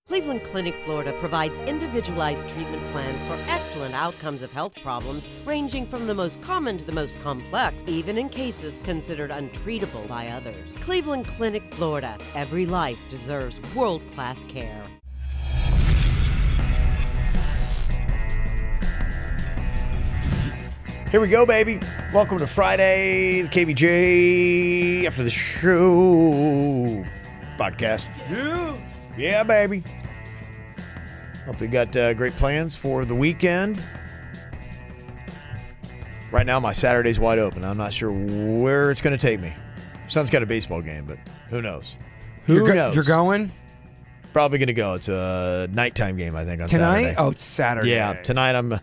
Cleveland Clinic, Florida provides individualized treatment plans for excellent outcomes of health problems ranging from the most common to the most complex, even in cases considered untreatable by others. Cleveland Clinic, Florida. Every life deserves world-class care. Here we go, baby. Welcome to Friday, the KVJ After the Show podcast. Yeah, baby. Hope you got great plans for the weekend. Right now, my Saturday's wide open. I'm not sure where it's going to take me. Son's got a baseball game, but who knows? Who knows? You're going? Probably going to go. It's a nighttime game, I think, on Tonight? Saturday. Oh, it's Saturday. Yeah, tonight I'm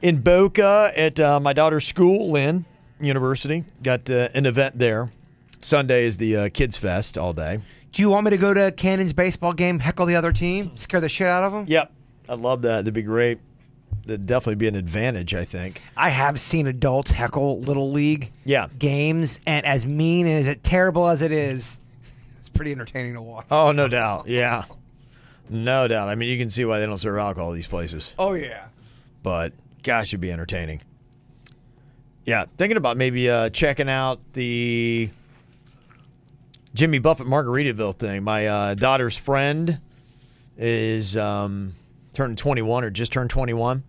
in Boca at my daughter's school, Lynn University. Got an event there. Sunday is the Kids Fest all day. Do you want me to go to Cannon's baseball game, heckle the other team, scare the shit out of them? Yep. I'd love that. That'd be great. That'd definitely be an advantage, I think. I have seen adults heckle Little League games, and as mean and as terrible as it is, it's pretty entertaining to watch. Oh, no doubt. Yeah. No doubt. I mean, you can see why they don't serve alcohol at these places. Oh, yeah. But, gosh, it'd be entertaining. Yeah. Thinking about maybe checking out the Jimmy Buffett Margaritaville thing. My daughter's friend is turning 21 or just turned 21,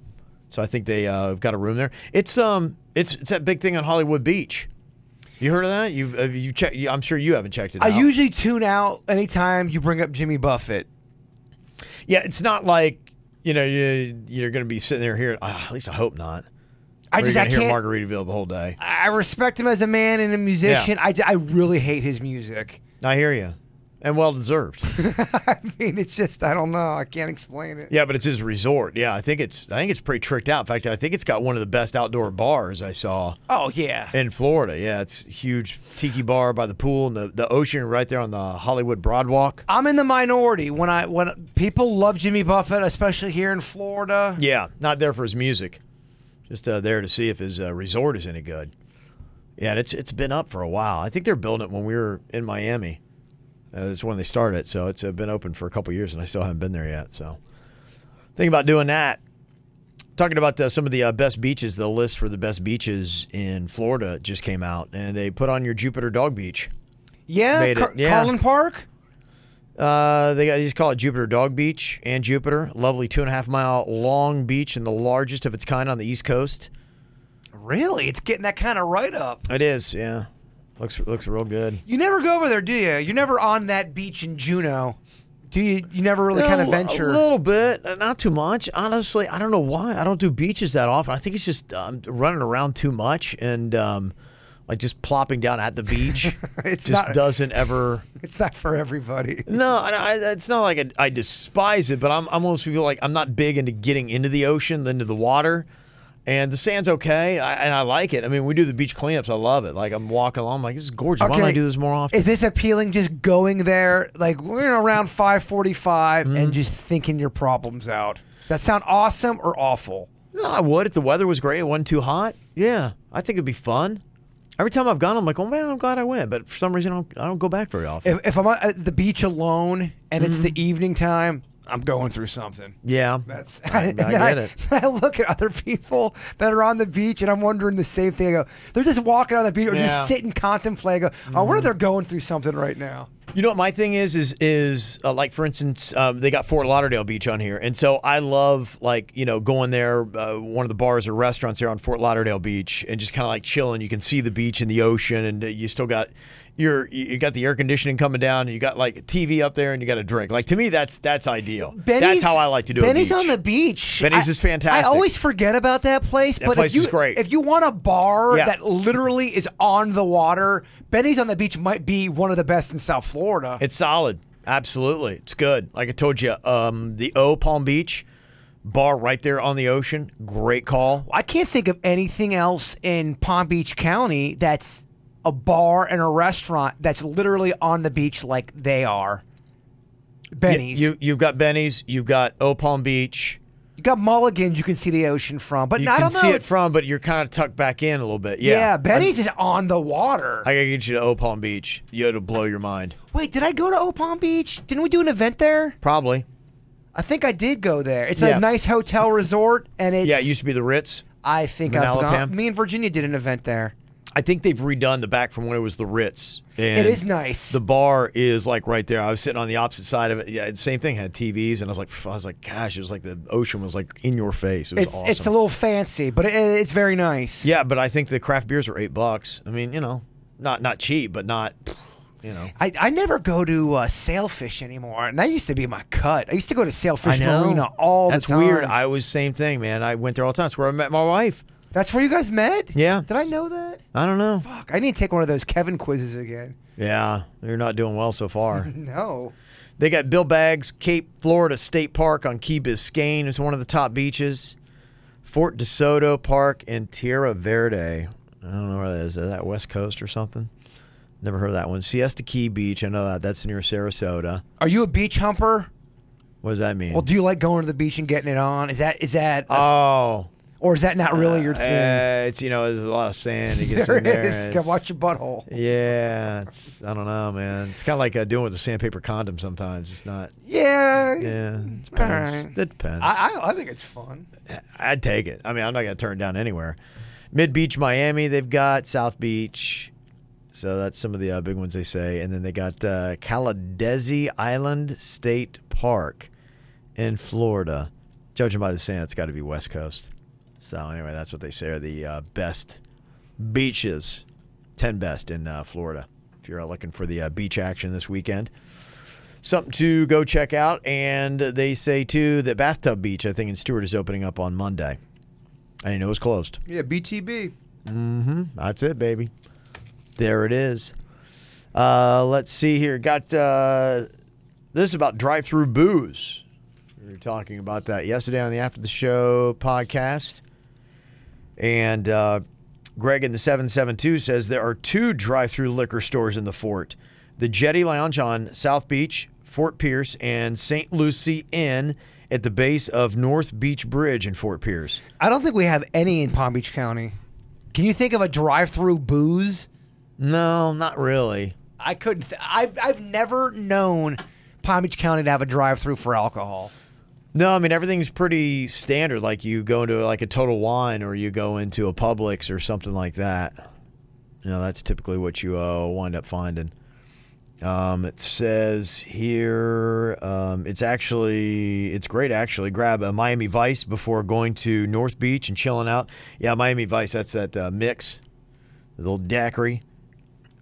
so I think they got a room there. It's that big thing on Hollywood Beach. You heard of that? You checked? I'm sure you haven't checked it out. I usually tune out anytime you bring up Jimmy Buffett. Yeah, it's not like you're going to be sitting there here. At least I hope not. I can't hear Margaritaville the whole day. I respect him as a man and a musician. Yeah. I really hate his music. I hear you, and well deserved. I mean, it's just I don't know. I can't explain it. Yeah, but it's his resort. Yeah, I think it's pretty tricked out. In fact, I think it's got one of the best outdoor bars I saw. Oh yeah, in Florida. Yeah, it's a huge tiki bar by the pool and the ocean right there on the Hollywood Broadwalk. I'm in the minority when people love Jimmy Buffett, especially here in Florida. Yeah, not there for his music. Just there to see if his resort is any good. Yeah, and it's been up for a while. I think they're building it when we were in Miami. That's when they started, so it's been open for a couple years, and I still haven't been there yet. So thinking about doing that. Talking about some of the best beaches, the list for the best beaches in Florida just came out, and they put on your Jupiter Dog Beach. Yeah, Carlin Park? They just call it Jupiter Dog Beach and Jupiter. Lovely 2.5 mile long beach and the largest of its kind on the East Coast. Really? It's getting that kind of write-up. It is, yeah. Looks real good. You never go over there, do you? You're never on that beach in Juneau. Do you? You never really kind of venture? A little bit. Not too much. Honestly, I don't know why. I don't do beaches that often. I think it's just running around too much and like just plopping down at the beach. It's doesn't ever. It's not for everybody. No, it's not like I despise it, but I'm almost feel like I'm not big into getting into the ocean, into the water. And the sand's okay, and I like it. I mean, we do the beach cleanups. I love it. Like, I'm walking along, I'm like, this is gorgeous. Okay. Why don't I do this more often? Is this appealing, just going there, like, around 5:45 and just thinking your problems out? Does that sound awesome or awful? No, I would. If the weather was great, it wasn't too hot. Yeah, I think it'd be fun. Every time I've gone, I'm like, oh, man, I'm glad I went. But for some reason, I don't go back very often. If I'm at the beach alone and it's the evening time, I'm going through something. Yeah. I get it. I look at other people that are on the beach, and I'm wondering the same thing. I go, they're just walking on the beach or just sitting, contemplating. I go, oh, what if they're going through something right now? You know what my thing is like, for instance, they got Fort Lauderdale Beach on here. And so I love, like, going there, one of the bars or restaurants here on Fort Lauderdale Beach and just kind of like chilling. You can see the beach and the ocean, and you still got you got the air conditioning coming down, and you got like a TV up there, and you got a drink. Like, to me, that's ideal. That's how I like to do it. Benny's on the beach. Benny's is fantastic. I always forget about that place. That place is great. If you want a bar that literally is on the water, Benny's on the beach might be one of the best in South Florida. It's solid. Absolutely. It's good. Like I told you, the Palm Beach bar right there on the ocean. Great call. I can't think of anything else in Palm Beach County that's a bar and a restaurant that's literally on the beach like they are. Benny's. You've got Benny's. You've got Palm Beach. You got Mulligan's you can see the ocean from. But I don't know. You can see it from, but you're kind of tucked back in a little bit. Yeah, Benny's is on the water. I got to get you to Palm Beach. It'll blow your mind. Wait, did I go to Palm Beach? Didn't we do an event there? Probably. I think I did go there. It's Yeah. a nice hotel resort, and it's... Yeah, it used to be the Ritz. I think in I've Alabama. gone... Me and Virginia did an event there. I think they've redone the back from when it was the Ritz. And It is nice. The bar is like right there. I was sitting on the opposite side of it. Yeah, same thing. Had TVs, and I was like, gosh, it was like the ocean was like in your face. It was awesome. It's a little fancy, but it's very nice. Yeah, but I think the craft beers were $8. I mean, not cheap, but not, I never go to Sailfish anymore, and that used to be my cut. I used to go to Sailfish I know. Marina all the That's time. weird. I was same thing, man. I went there all the time. That's where I met my wife. That's where you guys met? Yeah. Did I know that? I don't know. Fuck, I need to take one of those Kevin quizzes again. Yeah, you're not doing well so far. No. They got Bill Baggs, Cape Florida State Park on Key Biscayne is one of the top beaches. Fort DeSoto Park in Tierra Verde. I don't know where that is. Is that West Coast or something? Never heard of that one. Siesta Key Beach. I know that. That's near Sarasota. Are you a beach humper? What does that mean? Well, do you like going to the beach and getting it on? Is that or is that not really your thing? It's there's a lot of sand. It gets There in it there. is. Go watch your butthole. Yeah, I don't know, man. It's kind of like doing with a sandpaper condom sometimes. It's not. Yeah. Yeah, it depends. All right. It depends. I think it's fun. I'd take it. I mean, I'm not going to turn it down anywhere. Mid Beach, Miami, they've got South Beach. So that's some of the big ones they say. And then they got Caladesi Island State Park in Florida. Judging by the sand, it's got to be West Coast. So anyway, that's what they say are the best beaches, 10 best in Florida. If you're looking for the beach action this weekend. Something to go check out. And they say, too, that Bathtub Beach, I think, in Stewart is opening up on Monday. I didn't know it was closed. Yeah, BTB. Mm-hmm. That's it, baby. There it is. Let's see here. Got this is about drive-through booze. We were talking about that yesterday on the After the Show podcast. And Greg in the 772 says there are 2 drive-through liquor stores in the Fort. The Jetty Lounge on South Beach, Fort Pierce, and St. Lucie Inn at the base of North Beach Bridge in Fort Pierce. I don't think we have any in Palm Beach County. Can you think of a drive-through booze? No, not really. I couldn't. I've never known Palm Beach County to have a drive-through for alcohol. No, I mean, everything's pretty standard. Like you go into like a Total Wine or you go into a Publix or something like that. That's typically what you wind up finding. It says here, it's great actually. Grab a Miami Vice before going to North Beach and chilling out. Yeah, Miami Vice, that's that mix, the little daiquiri.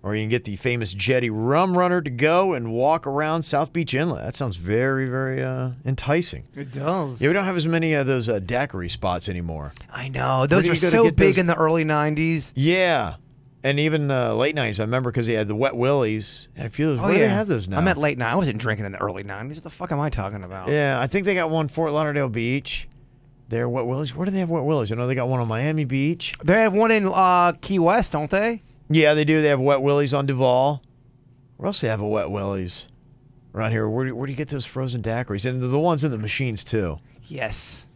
Or you can get the famous Jetty Rum Runner to go and walk around South Beach Inlet. That sounds very, very enticing. It does. Yeah, we don't have as many of those daiquiri spots anymore. I know. Those Where were do you go to so get big those? in the early 90s. Yeah. And even late 90s, I remember because they had the Wet Willies. And I feel where do they have those now? I'm at late night. I wasn't drinking in the early 90s. What the fuck am I talking about? Yeah, I think they got one Fort Lauderdale Beach. They're Wet Willies. Where do they have Wet Willies? I know they got one on Miami Beach. They have one in Key West, don't they? Yeah, they do. They have Wet Willies on Duval. Where else do they have a Wet Willies? Around here. Where do you get those frozen daiquiris? And the ones in the machines, too. Yes.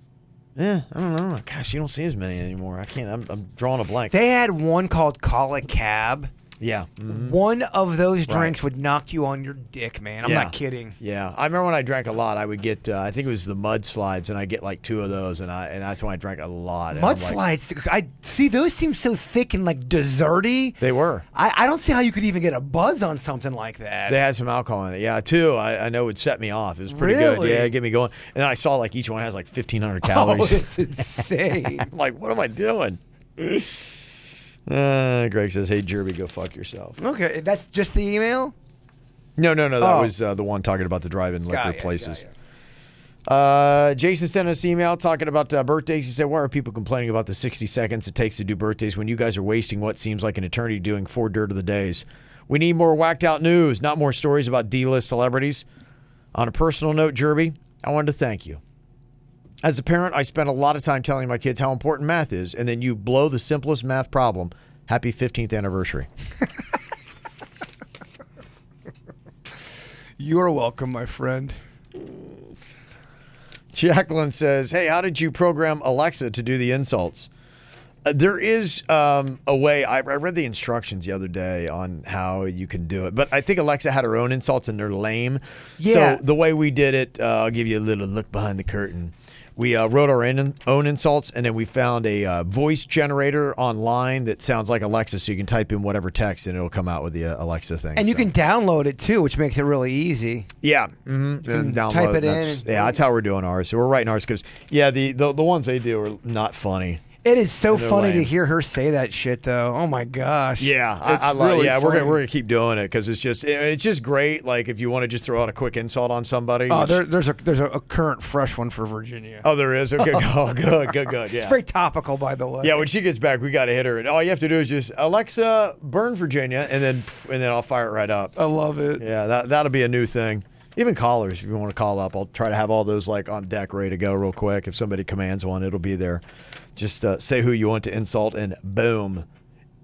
Yeah, I don't know. Gosh, you don't see as many anymore. I can't. I'm drawing a blank. They had one called Call It Cab. Yeah. Mm-hmm. One of those drinks would knock you on your dick, man. I'm not kidding. Yeah. I remember when I drank a lot, I would get, I think it was the mudslides, and I'd get like 2 of those, and that's when I drank a lot. Mudslides, I see those seem so thick and like desserty. They were. I don't see how you could even get a buzz on something like that. They had some alcohol in it. Yeah, 2. I know would set me off. It was pretty Really? good. Yeah, get me going. And then I saw like each one has like 1,500 calories. Oh, it's insane. I'm like, what am I doing? Greg says, hey, Jerby, go fuck yourself. Okay, that's just the email? No. That was the one talking about the drive-in liquor places. Jason sent us an email talking about birthdays. He said, why are people complaining about the 60 seconds it takes to do birthdays when you guys are wasting what seems like an eternity doing 4 dirt of the days? We need more whacked out news, not more stories about D-list celebrities. On a personal note, Jerby, I wanted to thank you. As a parent, I spent a lot of time telling my kids how important math is, and then you blow the simplest math problem. Happy 15th anniversary. You are welcome, my friend. Jacqueline says, hey, how did you program Alexa to do the insults? There is a way. I read the instructions the other day on how you can do it, but I think Alexa had her own insults and they're lame. Yeah. So the way we did it, I'll give you a little look behind the curtain. We wrote our own insults, and then we found a voice generator online that sounds like Alexa, so you can type in whatever text, and it'll come out with the Alexa thing. And you can download it, too, which makes it really easy. Yeah. Mm-hmm. Download, type it in. Yeah, that's how we're doing ours. So we're writing ours because, yeah, the ones they do are not funny. It is so funny lame. to hear her say that shit, though. Oh my gosh! Yeah, it's I love. really Yeah, funny. we're gonna keep doing it because it's just great. Like if you want to just throw out a quick insult on somebody. Oh, there's a current fresh one for Virginia. Oh, there is. Okay. Oh, good. Yeah. It's very topical, by the way. Yeah, when she gets back, we got to hit her, and all you have to do is just Alexa, burn Virginia, and then I'll fire it right up. I love it. Yeah, that'll be a new thing. Even callers, if you want to call up, I'll try to have all those like on deck, ready to go, real quick. If somebody commands one, it'll be there. Just say who you want to insult, and boom,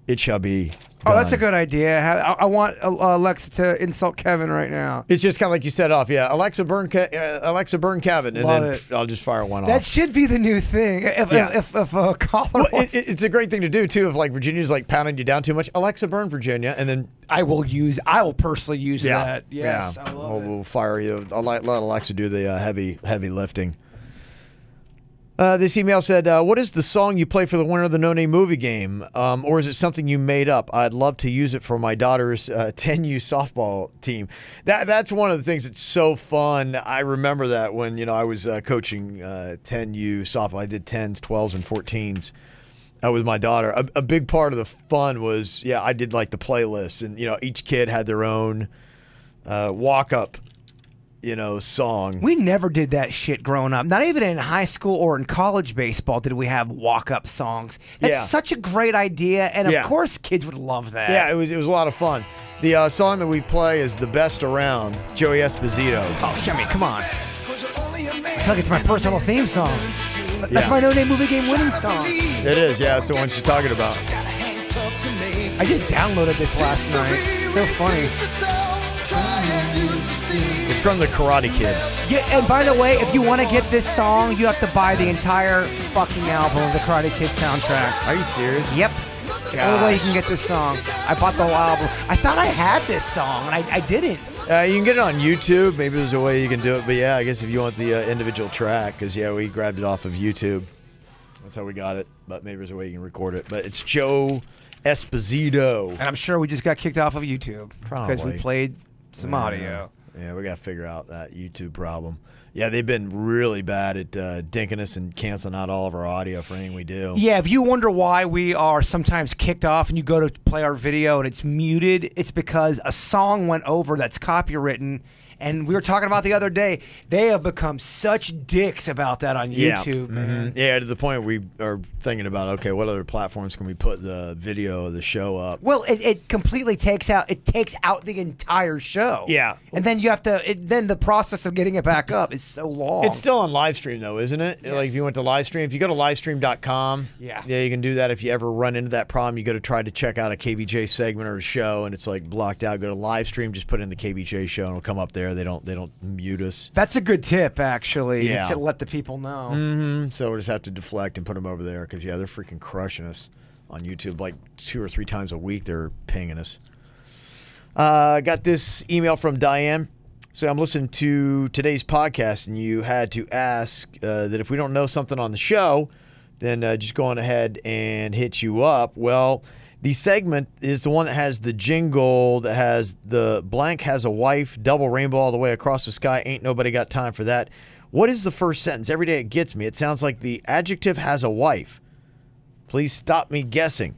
it shall be done. Oh, that's a good idea. I want Alexa to insult Kevin right now. It's just kind of like you set off. Yeah, Alexa burn Kevin, and Love then it. I'll just fire one That off. should be the new thing. If a caller Well, wants, it's a great thing to do too. If like Virginia's like pounding you down too much, Alexa burn Virginia, and then I will personally use that. Yes, yeah, I love it. we'll fire you. I'll let Alexa do the heavy lifting. This email said, what is the song you play for the winner of the No Name movie game? Or is it something you made up? I'd love to use it for my daughter's 10U softball team. That's one of the things that's so fun. I remember that when I was coaching 10U softball. I did 10s, 12s, and 14s with my daughter. A big part of the fun was, I did like the playlist. And, each kid had their own walk-up song. We never did that shit growing up. Not even in high school or in college baseball did we have walk-up songs. That's such a great idea, and of course kids would love that. Yeah, it was a lot of fun. The song that we play is The Best Around, Joey Esposito. Oh, show me, come on. I feel like it's my personal theme song. That's my No Name movie game winning song. It is, yeah, it's the one you're talking about. I just downloaded this last night. So funny. It's from The Karate Kid. Yeah, and by the way, if you want to get this song, you have to buy the entire fucking album of the Karate Kid soundtrack. Are you serious? Yep. It's the only way you can get this song. I bought the whole album. I thought I had this song, and I didn't. You can get it on YouTube. Maybe there's a way you can do it. But yeah, I guess if you want the individual track, because we grabbed it off of YouTube. That's how we got it. But maybe there's a way you can record it. But it's Joe Esposito. And I'm sure we just got kicked off of YouTube. Probably. Because we played some audio. Yeah, we got to figure out that YouTube problem. Yeah, they've been really bad at dinking us and canceling out all of our audio for anything we do. Yeah, if you wonder why we are sometimes kicked off and you go to play our video and it's muted, it's because a song went over that's copywritten. And we were talking about the other day, they have become such dicks about that on YouTube, man. Yeah, to the point we are thinking about, okay, what other platforms can we put the video of the show up? Well, it completely takes out the entire show. Yeah. And then you have to, then the process of getting it back up is so long. It's still on live stream, though, isn't it? Yes. Like if you went to live stream, if you go to livestream.com, yeah, you can do that. If you ever run into that problem, you go to try to check out a KVJ segment or a show and it's like blocked out, go to live stream, just put in the KVJ show and it'll come up there. They don't mute us. That's a good tip, actually. Yeah. You should let the people know. So we'll just have to deflect and put them over there because, they're freaking crushing us on YouTube. Like 2 or 3 times a week, they're pinging us. Got this email from Diane. So I'm listening to today's podcast, and you had to ask that if we don't know something on the show, then just go on ahead and hit you up. Well, the segment is the one that has the jingle that has the blank has a wife, double rainbow all the way across the sky. Ain't nobody got time for that. What is the first sentence? Every day it gets me. It sounds like the adjective has a wife. Please stop me guessing.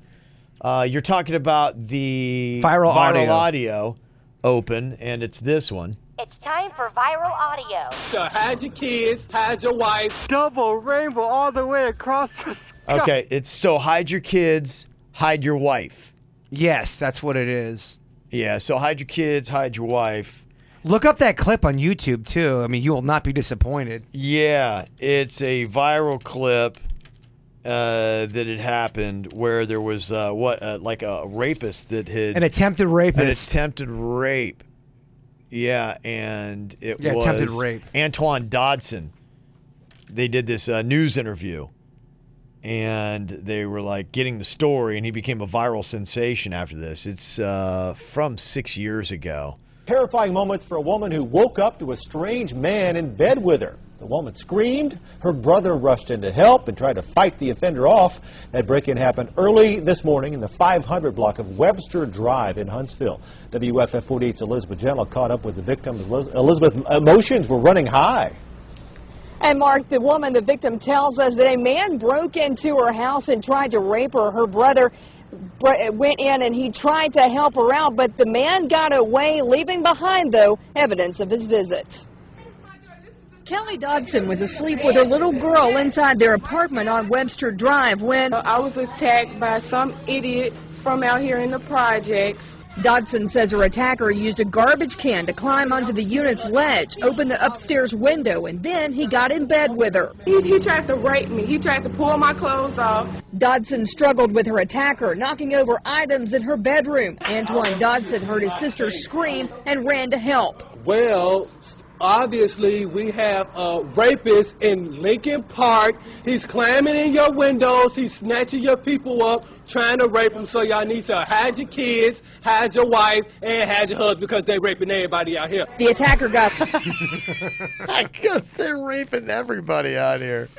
You're talking about the viral audio open, and it's this one. It's time for viral audio. So hide your kids, hide your wife. Double rainbow all the way across the sky. Okay, it's so hide your kids, hide your wife. Yes, that's what it is. Yeah, so hide your kids, hide your wife. Look up that clip on YouTube, too. I mean, you will not be disappointed. Yeah, it's a viral clip that had happened where there was, like a rapist that had... An attempted rapist. An attempted rape. Yeah, and it was... attempted rape. Antoine Dodson. They did this news interview. and they were like getting the story, and he became a viral sensation after this. It's from 6 years ago. Terrifying moments for a woman who woke up to a strange man in bed with her. The woman screamed. Her brother rushed in to help and tried to fight the offender off. That break-in happened early this morning in the 500 block of Webster Drive in Huntsville. WFF 48's Elizabeth Gentle caught up with the victim. Elizabeth, emotions were running high. And Mark, the woman, the victim, tells us that a man broke into her house and tried to rape her. Her brother went in and he tried to help her out, but the man got away, leaving behind, though, evidence of his visit. Kelly Dodson was asleep with her little girl inside their apartment on Webster Drive when I was attacked by some idiot from out here in the projects. Dodson says her attacker used a garbage can to climb onto the unit's ledge, open the upstairs window, and then he got in bed with her. He tried to rape me. He tried to pull my clothes off. Dodson struggled with her attacker, knocking over items in her bedroom. Antoine Dodson heard his sister scream and ran to help. Well, obviously, we have a rapist in Lincoln Park. He's climbing in your windows. He's snatching your people up, trying to rape them. So y'all need to hide your kids, hide your wife, and hide your husband because they're raping everybody out here. The attacker got... I guess they're raping everybody out here.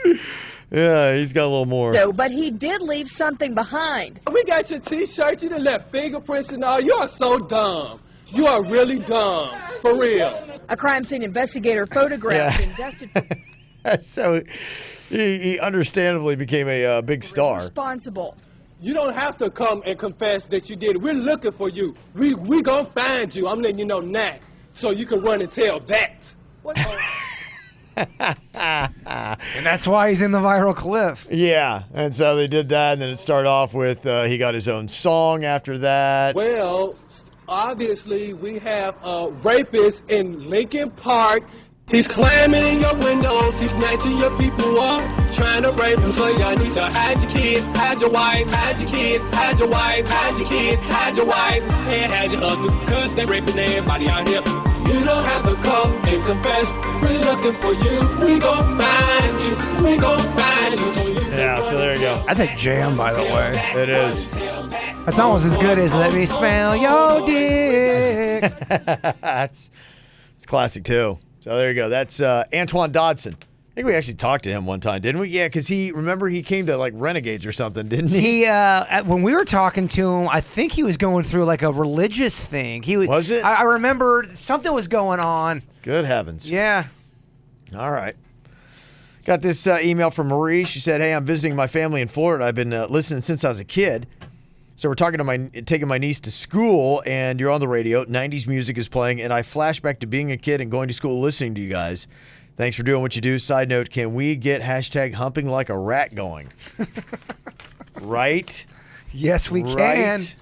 Yeah, he's got a little more. No, but he did leave something behind. We got your T-shirt. You done left fingerprints and all. You are so dumb. You are really dumb. For real. A crime scene investigator photographed and dusted for So he understandably became a big star. responsible. You don't have to come and confess that you did it. We're looking for you. We gonna find you. I'm letting you know now, so you can run and tell that. And that's why he's in the viral clip. Yeah, and so they did that, and then it started off with he got his own song after that. Well, obviously, we have a rapist in Lincoln Park. He's climbing in your windows. He's snatching your people up, trying to rape them. So y'all need to hide your kids, hide your wife, hide your kids, hide your wife, hide your kids, hide your wife, and hide your husband, because they're raping everybody out here. You don't have to come and confess. We're looking for you. We gon' find you. We gon' find you. So So there you go. That's a jam, by the way. It is. That's almost as good as Let Me Smell Your Dick. It's classic, too. So there you go. That's Antoine Dodson. I think we actually talked to him one time, didn't we? Yeah, because he came to like Renegades or something, didn't he? When we were talking to him, I think he was going through like a religious thing. Was it? I remember something was going on. Good heavens. Yeah. All right. Got this email from Marie. She said, "Hey, I'm visiting my family in Florida. I've been listening since I was a kid. So we're taking my niece to school, and you're on the radio. 90s music is playing, and I flash back to being a kid and going to school listening to you guys. Thanks for doing what you do. Side note, can we get hashtag humping like a rat going?" Right? Yes, we can. Right.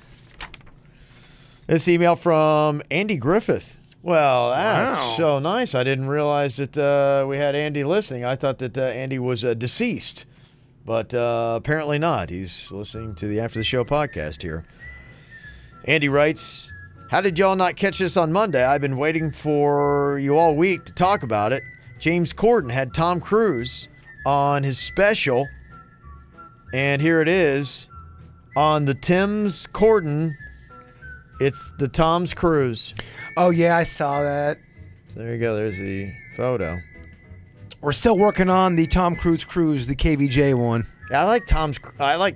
This email from Andy Griffith. Well, that's so nice. I didn't realize that we had Andy listening. I thought that Andy was deceased, but apparently not. He's listening to the After the Show podcast here. Andy writes, "How did y'all not catch this on Monday? I've been waiting for you all week to talk about it. James Corden had Tom Cruise on his special, and here it is on the Tim's Corden. It's the Tom's Cruise." Oh, yeah, I saw that. So there you go. There's the photo. We're still working on the Tom Cruise cruise, the KVJ one. Yeah, I like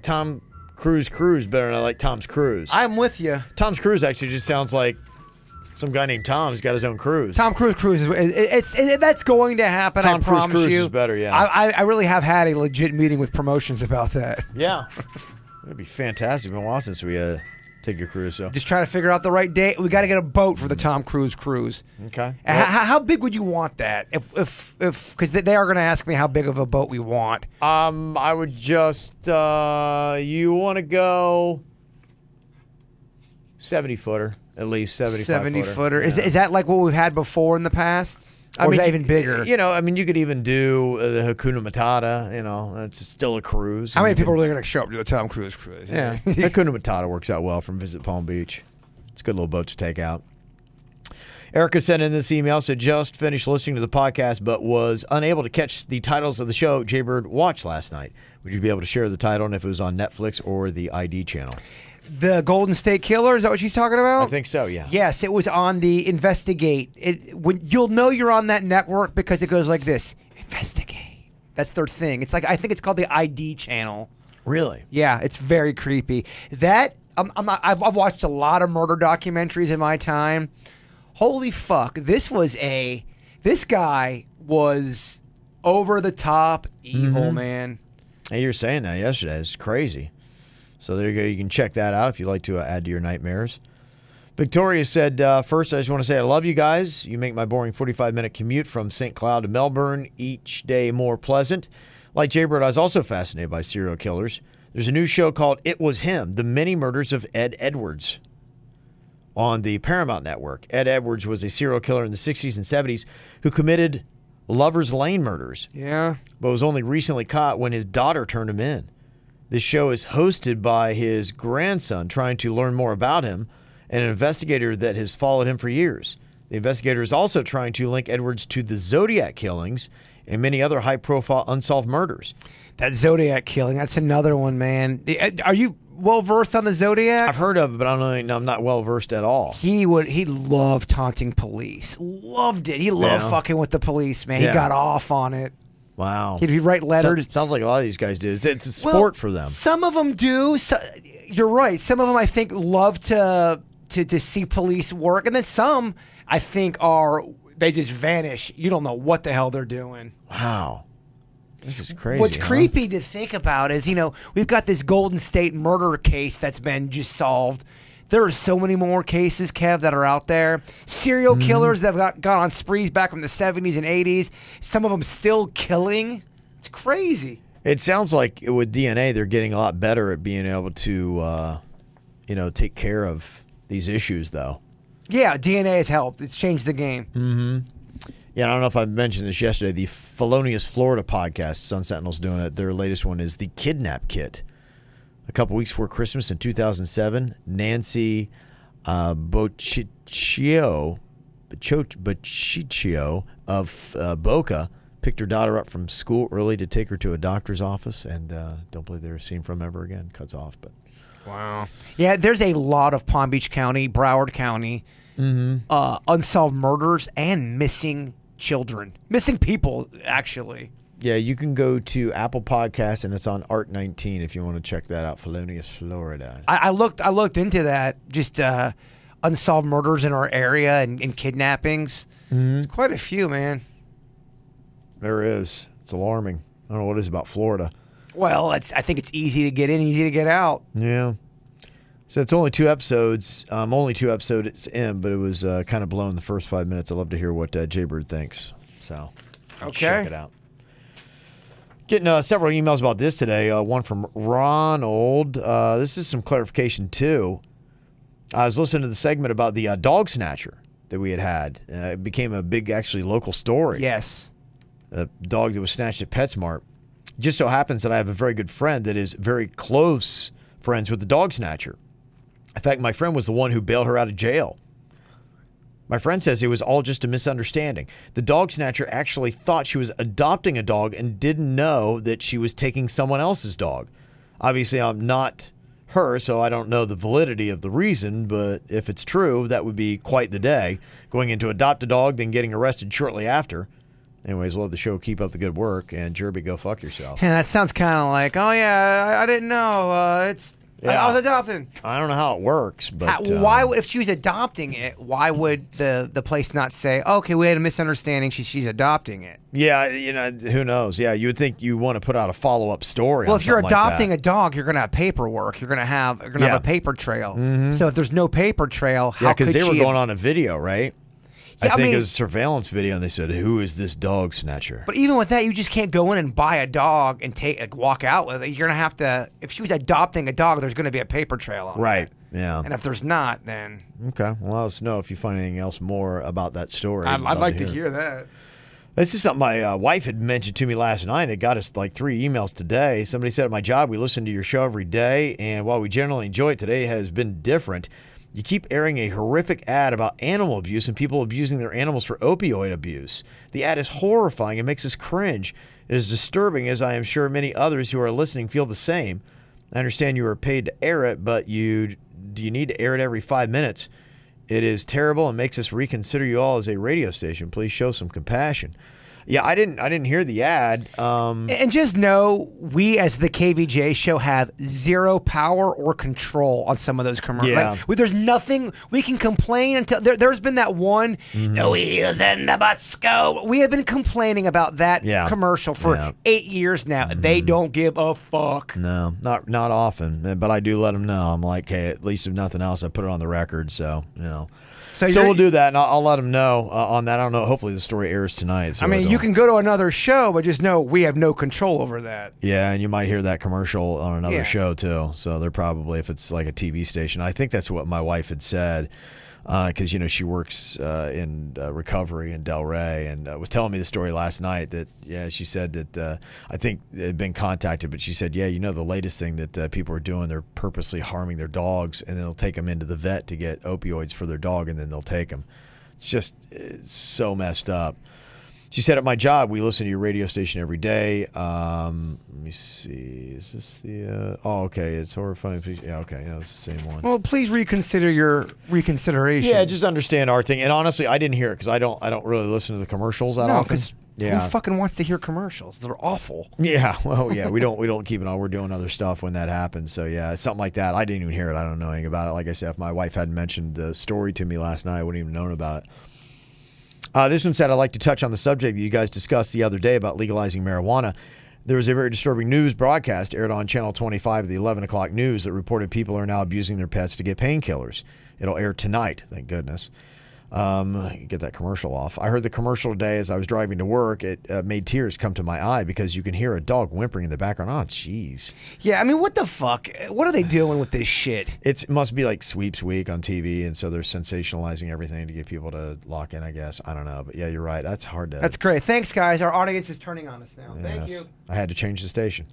Tom Cruise cruise better than I like Tom's Cruise. I'm with you. Tom's Cruise actually just sounds like some guy named Tom's got his own cruise. Tom Cruise cruise is that's going to happen. Tom I Cruise promise cruise you. is better. Yeah, I really have had a legit meeting with promotions about that. Yeah, that'd be fantastic. It's been a while since we take a cruise. So just try to figure out the right date. We got to get a boat for the Tom Cruise cruise. Okay. How big would you want that? If because they are going to ask me how big of a boat we want. I would just you want to go 70-footer at least 70-footer. Yeah. Is that like what we've had before in the past? Or is that even bigger? You know, I mean, you could even do the Hakuna Matata. You know, it's still a cruise. How many people are really going to show up to the Tom Cruise cruise? Yeah, Hakuna Matata works out well from Visit Palm Beach. It's a good little boat to take out. Erica sent in this email, said just finished listening to the podcast, but was unable to catch the titles of the show Jaybird watched last night. Would you be able to share the title and if it was on Netflix or the ID channel? The Golden State Killer, is that what she's talking about? I think so, yeah. Yes, it was on the Investigate. You'll know you're on that network because it goes like this. Investigate. That's their thing. It's like, I think it's called the ID channel. Really? Yeah, it's very creepy. That, I've watched a lot of murder documentaries in my time. Holy fuck. This guy was over the top evil, man. Hey, you were saying that yesterday. It's crazy. So there you go. You can check that out if you'd like to add to your nightmares. Victoria said, first, I just want to say I love you guys. You make my boring 45-minute commute from St. Cloud to Melbourne each day more pleasant. Like Jaybird, I was also fascinated by serial killers. There's a new show called It Was Him, The Many Murders of Ed Edwards on the Paramount Network. Ed Edwards was a serial killer in the 60s and 70s who committed Lover's Lane murders. Yeah. But was only recently caught when his daughter turned him in. This show is hosted by his grandson trying to learn more about him and an investigator that has followed him for years. The investigator is also trying to link Edwards to the Zodiac killings and many other high-profile unsolved murders. That Zodiac killing, that's another one, man. Are you well-versed on the Zodiac? I've heard of it, but I'm not well-versed at all. He loved taunting police. Loved it. He loved fucking with the police, man. He got off on it. Wow. He'd write letters. Sounds like a lot of these guys do. It's a sport for them. Some of them do. You're right. Some of them, I think, love to see police work. And then some, I think, they just vanish. You don't know what the hell they're doing. Wow. This is crazy. What's creepy to think about is, we've got this Golden State murder case that's been just solved. There are so many more cases, Kev, that are out there. Serial killers that have gone on sprees back from the 70s and 80s. Some of them still killing. It's crazy. It sounds like with DNA, they're getting a lot better at being able to, take care of these issues, though. Yeah, DNA has helped. It's changed the game. Mm-hmm. Yeah, I don't know if I mentioned this yesterday. The Felonious Florida podcast, Sun Sentinel's doing it. Their latest one is the Kidnap Kit. A couple weeks before Christmas in 2007, Nancy Bociccio of Boca picked her daughter up from school early to take her to a doctor's office, and don't believe they were seen from ever again. Cuts off, but wow. Yeah, there's a lot of Palm Beach County, Broward County, unsolved murders and missing children, missing people, actually. Yeah, you can go to Apple Podcasts, and it's on Art 19 if you want to check that out. Felonious Florida. I looked into that, just unsolved murders in our area and kidnappings. There's quite a few, man. There is. It's alarming. I don't know what it is about Florida. Well, I think it's easy to get in, easy to get out. Yeah. So it's only 2 episodes. Only 2 episodes in, but it was kind of blown the first 5 minutes. I'd love to hear what Jaybird thinks. So check it out. Getting several emails about this today. One from Ronald. This is some clarification, too. I was listening to the segment about the dog snatcher that we had. It became a big, actually, local story. Yes. A dog that was snatched at PetSmart. Just so happens that I have a very good friend that is very close friends with the dog snatcher. In fact, my friend was the one who bailed her out of jail. My friend says it was all just a misunderstanding. The dog snatcher actually thought she was adopting a dog and didn't know that she was taking someone else's dog. Obviously, I'm not her, so I don't know the validity of the reason, but if it's true, that would be quite the day. Going in to adopt a dog, then getting arrested shortly after. Anyways, love the show. Keep up the good work. And Jerby, go fuck yourself. Yeah, that sounds kind of like, oh, yeah, I didn't know. I was adopting. I don't know how it works, but why? If she was adopting it, why would the place not say, okay, we had a misunderstanding, she's adopting it? Yeah, who knows? Yeah, you would think you want to put out a follow-up story. Well, if you're adopting a dog, you're going to have paperwork. You're going to have a paper trail. So if there's no paper trail, how could she? Because they were going on a video, right? Yeah, I think it was a surveillance video, and they said, "Who is this dog snatcher?" But even with that, you just can't go in and buy a dog and walk out with it. You're gonna have to. If she was adopting a dog, there's gonna be a paper trail on it. Right. Yeah. And if there's not, then okay. Well, let us know if you find anything else more about that story. I'd like to hear that. This is something my wife had mentioned to me last night. It got us like 3 emails today. Somebody said at my job, we listen to your show every day, and while we generally enjoy it, today has been different. You keep airing a horrific ad about animal abuse and people abusing their animals for opioid abuse. The ad is horrifying and makes us cringe. It is disturbing, as I am sure many others who are listening feel the same. I understand you are paid to air it, but do you need to air it every 5 minutes? It is terrible and makes us reconsider you all as a radio station. Please show some compassion. Yeah, I didn't hear the ad. And just know, we as the KVJ show have zero power or control on some of those commercials. Yeah. Like, there's nothing we can complain until there's been that one. No wheels in the bus go. We have been complaining about that commercial for 8 years now. They don't give a fuck. No, not often, but I do let them know. I'm like, hey, at least if nothing else, I put it on the record. So So we'll do that, and I'll let them know on that. I don't know. Hopefully the story airs tonight. So I mean, you can go to another show, but just know we have no control over that. Yeah, and you might hear that commercial on another show, too. So they're probably, if it's like a TV station. I think that's what my wife had said, because, she works in recovery in Delray, and was telling me the story last night that, she said that I think they had been contacted, but she said, the latest thing that people are doing, they're purposely harming their dogs, and they'll take them into the vet to get opioids for their dog, and then they'll take them. It's so messed up. She said, at my job, we listen to your radio station every day. Let me see. Is this the... okay. It's horrifying. Yeah, okay. Yeah, it's the same one. Well, please reconsider your reconsideration. Yeah, just understand our thing. And honestly, I didn't hear it because I don't really listen to the commercials that often. Who fucking wants to hear commercials? They're awful. Yeah, well, we don't keep it on. We're doing other stuff when that happens. So yeah, something like that. I didn't even hear it. I don't know anything about it. Like I said, if my wife hadn't mentioned the story to me last night, I wouldn't even known about it. This one said, I'd like to touch on the subject that you guys discussed the other day about legalizing marijuana. There was a very disturbing news broadcast aired on Channel 25 of the 11 o'clock news that reported people are now abusing their pets to get painkillers. It'll air tonight, thank goodness. Get that commercial off. I heard the commercial today as I was driving to work. It made tears come to my eye because you can hear a dog whimpering in the background. Oh, jeez. Yeah, I mean, what the fuck? What are they doing with this shit? It must be like sweeps week on TV, and so they're sensationalizing everything to get people to lock in, I guess. I don't know, but yeah, you're right. That's hard to... That's great. Thanks, guys. Our audience is turning on us now. Yes. Thank you. I had to change the station.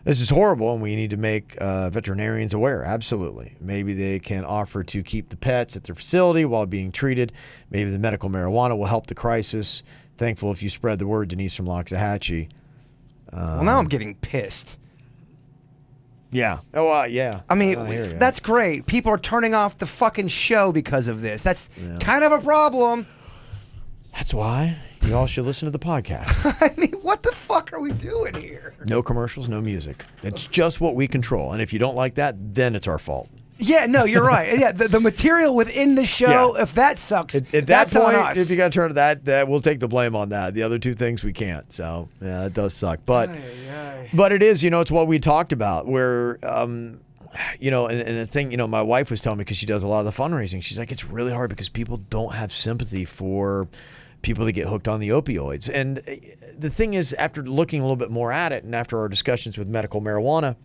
This is horrible, and we need to make veterinarians aware. Absolutely. Maybe they can offer to keep the pets at their facility while being treated. Maybe the medical marijuana will help the crisis. Thankful if you spread the word, Denise from Loxahatchee. Well, now I'm getting pissed. Yeah. Oh, yeah. I mean, that's great. People are turning off the fucking show because of this. That's kind of a problem. That's why you all should listen to the podcast. I mean, what the fuck are we doing here? No commercials, no music. It's just what we control. And if you don't like that, then it's our fault. Yeah, no, you're right. Yeah, the material within the show, if that sucks, at that that's point, on us. If you got to turn to that, we'll take the blame on that. The other two things we can't. So, yeah, it does suck. But it is, it's what we talked about where, and the thing, my wife was telling me because she does a lot of the fundraising. She's like, it's really hard because people don't have sympathy for people that get hooked on the opioids. And the thing is, after looking a little bit more at it and after our discussions with medical marijuana,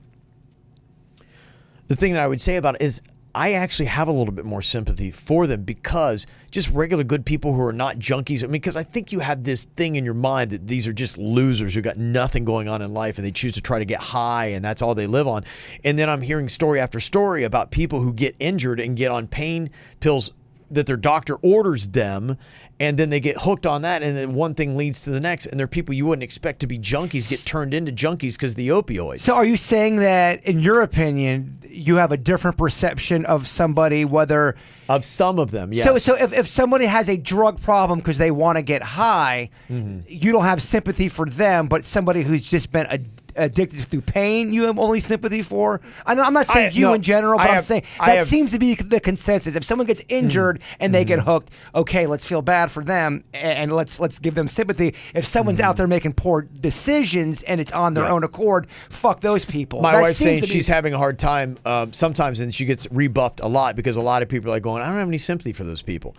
the thing that I would say about it is I actually have a little bit more sympathy for them because just regular good people who are not junkies. I mean, because I think you have this thing in your mind that these are just losers who got nothing going on in life and they choose to try to get high and that's all they live on. And then I'm hearing story after story about people who get injured and get on pain pills that their doctor orders them, and then they get hooked on that, and then one thing leads to the next, and they're people you wouldn't expect to be junkies get turned into junkies because of the opioids. So are you saying that, in your opinion, you have a different perception of somebody, whether... Of some of them, yes. So if somebody has a drug problem because they want to get high, you don't have sympathy for them, but somebody who's just been addicted through pain, you have only sympathy for? I'm not saying in general, but I'm saying that seems to be the consensus. If someone gets injured and they get hooked, okay, let's feel bad for them and let's give them sympathy. If someone's out there making poor decisions and it's on their own accord, fuck those people. My wife's saying she's having a hard time sometimes, and she gets rebuffed a lot because a lot of people are like going, I don't have any sympathy for those people.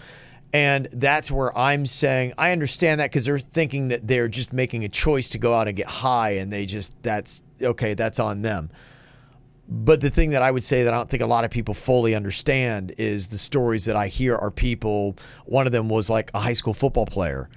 And that's where I'm saying I understand that because they're thinking that they're just making a choice to go out and get high, and that's on them. But the thing that I would say that I don't think a lot of people fully understand is the stories that I hear are people. One of them was like a high school football player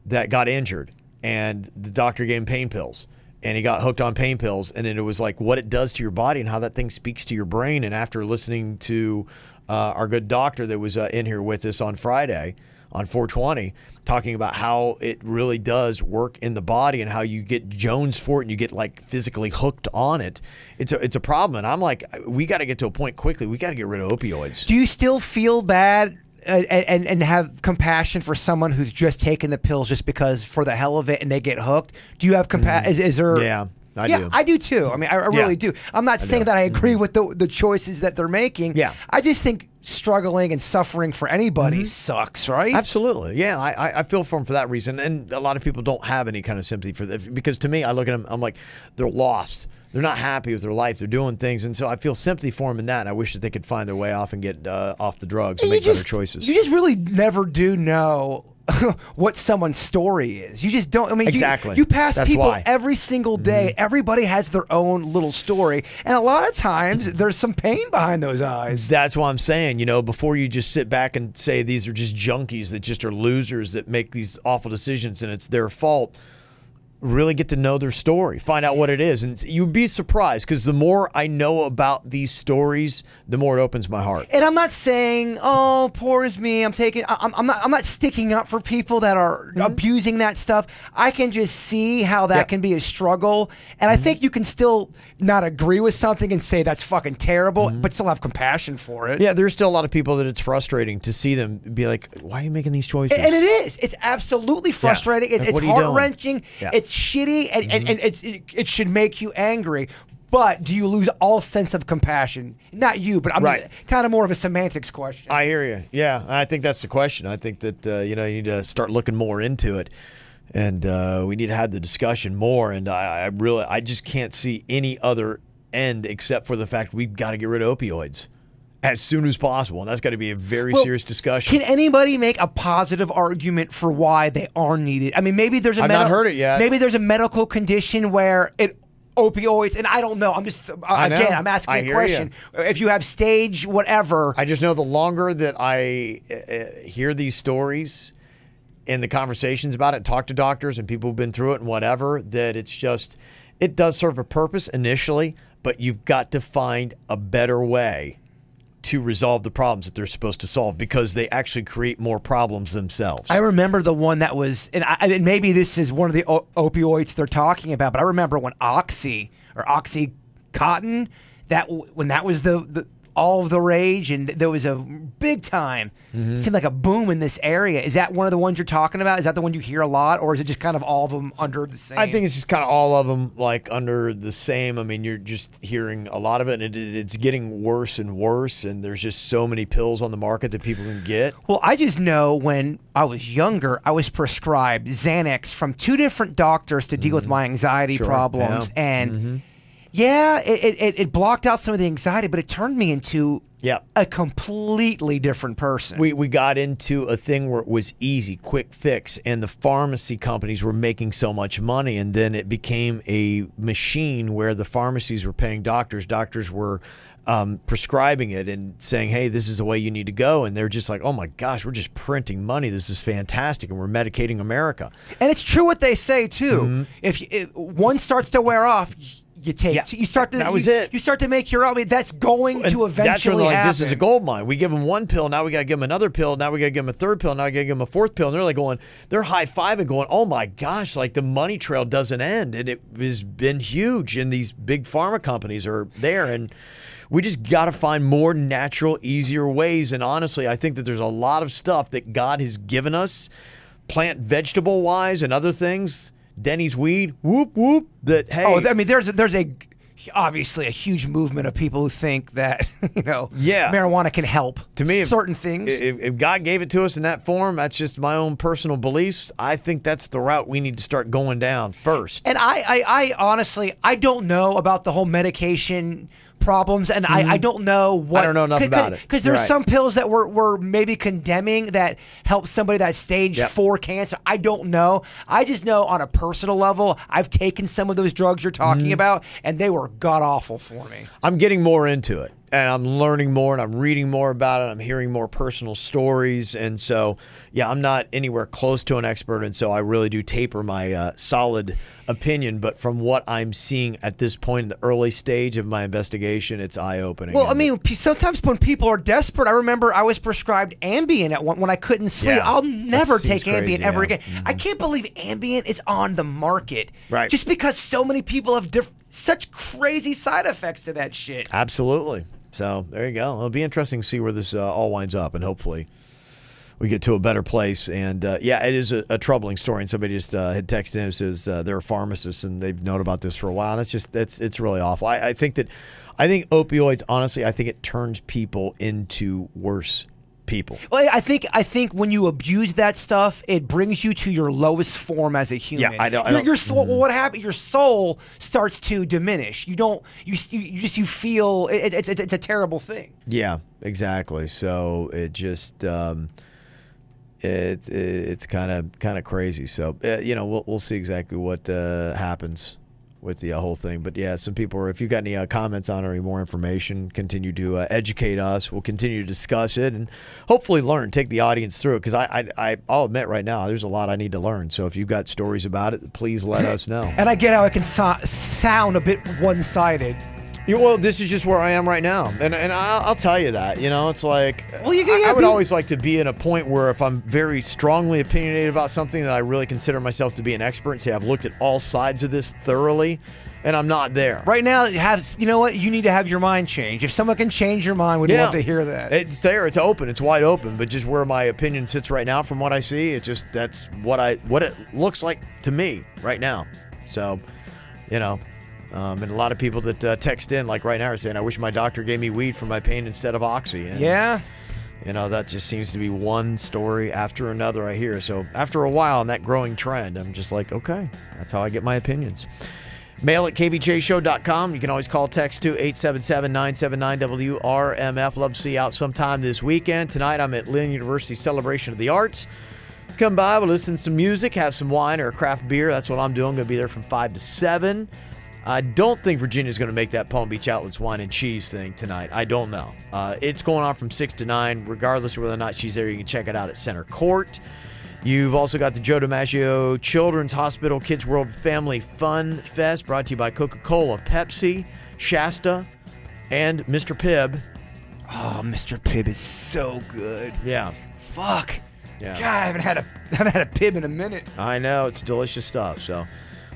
that got injured, and the doctor gave him pain pills. And he got hooked on pain pills, and then it was like what it does to your body and how that thing speaks to your brain. And after listening to our good doctor that was in here with us on Friday on 420, talking about how it really does work in the body and how you get Jones for it and you get like physically hooked on it. It's a problem. And I'm like, we got to get to a point quickly. We got to get rid of opioids. Do you still feel bad and have compassion for someone who's just taken the pills just because for the hell of it and they get hooked? Do you have compassion? Is there? Yeah. I do. I do too. I mean, I really do. I'm not saying that I agree with the choices that they're making. Yeah. I just think struggling and suffering for anybody sucks, right? Absolutely. Yeah, I feel for them for that reason. And a lot of people don't have any kind of sympathy for that. Because to me, I look at them, I'm like, they're lost. They're not happy with their life. They're doing things. And so I feel sympathy for them in that. And I wish that they could find their way off and get off the drugs and make better choices. You just really never do know what someone's story is. You just don't. I mean, exactly. You pass That's people why. every single day. Everybody has their own little story, and a lot of times there's some pain behind those eyes. That's why I'm saying, you know, before you just sit back and say these are just junkies that just are losers that make these awful decisions and it's their fault. Really get to know their story, find out what it is, and you'd be surprised because the more I know about these stories, the more it opens my heart. And I'm not saying, "Oh, poor is me." I'm not sticking up for people that are abusing that stuff. I can just see how that can be a struggle, and I think you can still not agree with something and say that's fucking terrible, but still have compassion for it. Yeah, there's still a lot of people that it's frustrating to see them be like, "Why are you making these choices?" And it is. It's absolutely frustrating. Like, It's heart-wrenching. Yeah. It's shitty, and it should make you angry. But do you lose all sense of compassion? Not you, but I'm kind of more of a semantics question. I hear you. Yeah, I think that's the question. I think that you need to start looking more into it, and we need to have the discussion more. And I just can't see any other end except for the fact we've got to get rid of opioids as soon as possible, and that's got to be a very serious discussion. Can anybody make a positive argument for why they are needed? I mean, maybe there's a I've not heard it yet. Maybe there's a medical condition where opioids, and I don't know. I'm just I'm asking a question. If you have stage whatever, I just know the longer that I hear these stories and the conversations about it, talk to doctors and people who've been through it and whatever, that it does serve a purpose initially, but you've got to find a better way to resolve the problems that they're supposed to solve because they actually create more problems themselves. I remember the one that was, and maybe this is one of the opioids they're talking about, but I remember when Oxycontin, when that was all of the rage, and there was a big time, seemed like a boom in this area. Is that one of the ones you're talking about? Is that the one you hear a lot, or is it just kind of all of them under the same? I think it's just kind of all of them like under the same. I mean, you're just hearing a lot of it, and it's getting worse and worse, and there's just so many pills on the market that people can get. Well, I just know when I was younger, I was prescribed Xanax from 2 different doctors to deal with my anxiety problems, and yeah, it blocked out some of the anxiety, but it turned me into a completely different person. We got into a thing where it was easy, quick fix, and the pharmacy companies were making so much money, and then it became a machine where the pharmacies were paying doctors. Doctors were prescribing it and saying, hey, this is the way you need to go, and they're just like, oh my gosh, we're just printing money. This is fantastic, and we're medicating America. And it's true what they say, too. If one starts to wear off, you start to make your own. I mean, that's going to eventually happen. This is a gold mine. We give them one pill, now we got to give them another pill, now we got to give them a third pill, now we got to give them a fourth pill, and they're like they're high-fiving going, oh my gosh, like the money trail doesn't end, and it has been huge, and these big pharma companies are there, and we just got to find more natural, easier ways, and honestly, I think that there's a lot of stuff that God has given us, plant, vegetable-wise, and other things. Denny's weed, whoop whoop. That hey, I mean, there's obviously a huge movement of people who think that marijuana can help to me certain things. If God gave it to us in that form, that's just my own personal beliefs. I think that's the route we need to start going down first. And I honestly don't know about the whole medication problems, and I don't know what. I don't know enough about it because there's some pills that we're maybe condemning that help somebody that's stage 4 cancer. I don't know. I just know on a personal level, I've taken some of those drugs you're talking about, and they were god awful for me. I'm getting more into it. and I'm learning more, and I'm reading more about it. I'm hearing more personal stories, and so yeah, I'm not anywhere close to an expert, and so I really do taper my solid opinion. But from what I'm seeing at this point in the early stage of my investigation, it's eye-opening. Well, I mean, sometimes when people are desperate, I remember I was prescribed Ambien when I couldn't sleep. Yeah, I'll never that seems take Ambien crazy, ever yeah. again. I can't believe Ambien is on the market. Right. Just because so many people have such crazy side effects to that shit. Absolutely. So there you go. It'll be interesting to see where this all winds up, and hopefully we get to a better place. And yeah, it is a troubling story. And somebody just had texted in and says they're a pharmacist and they've known about this for a while. And it's really awful. I think opioids, honestly, I think it turns people into worse people. Well, I think when you abuse that stuff, it brings you to your lowest form as a human. Yeah, I don't. Your soul. What happens? Your soul starts to diminish. You don't. You feel it's a terrible thing. Yeah, exactly. So it just it's kind of crazy. So we'll see exactly what happens with the whole thing. But yeah, some people are, if you've got any comments on or any more information, continue to educate us. We'll continue to discuss it and hopefully learn, take the audience through it, because I'll admit right now there's a lot I need to learn. So if you've got stories about it, please let us know. And I get how it can sound a bit one-sided. Well, this is just where I am right now, and I'll tell you that. It's like, well, I would always like to be in a point where if I'm very strongly opinionated about something that I really consider myself to be an expert and say I've looked at all sides of this thoroughly, and I'm not there. Right now, you know what? You need to have your mind changed. If someone can change your mind, we'd love to hear that. It's there. It's open. It's wide open. But just where my opinion sits right now, from what I see, that's what it looks like to me right now. So, and a lot of people that text in, like right now, are saying, I wish my doctor gave me weed for my pain instead of Oxy. And, yeah. That just seems to be one story after another I hear. So after a while, in that growing trend, I'm just like, okay, that's how I get my opinions. Mail at kvjshow.com. You can always call, text to 877-979-WRMF. Love to see you out sometime this weekend. Tonight, I'm at Lynn University Celebration of the Arts. Come by, we'll listen to some music, have some wine or a craft beer. That's what I'm doing. I'm going to be there from 5 to 7. I don't think Virginia's going to make that Palm Beach Outlets wine and cheese thing tonight. I don't know. It's going on from 6 to 9. Regardless of whether or not she's there, you can check it out at Center Court. You've also got the Joe DiMaggio Children's Hospital Kids World Family Fun Fest, brought to you by Coca-Cola, Pepsi, Shasta, and Mr. Pibb. Oh, Mr. Pibb is so good. Yeah. Fuck. Yeah. God, I haven't had a Pibb in a minute. I know. It's delicious stuff. So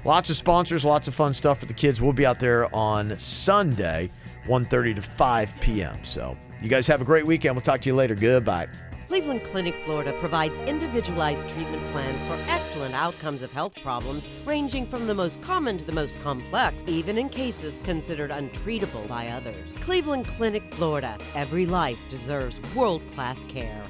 lots of sponsors, lots of fun stuff for the kids. We'll be out there on Sunday, 1:30 to 5 p.m. So you guys have a great weekend. We'll talk to you later. Goodbye. Cleveland Clinic, Florida provides individualized treatment plans for excellent outcomes of health problems, ranging from the most common to the most complex, even in cases considered untreatable by others. Cleveland Clinic, Florida. Every life deserves world-class care.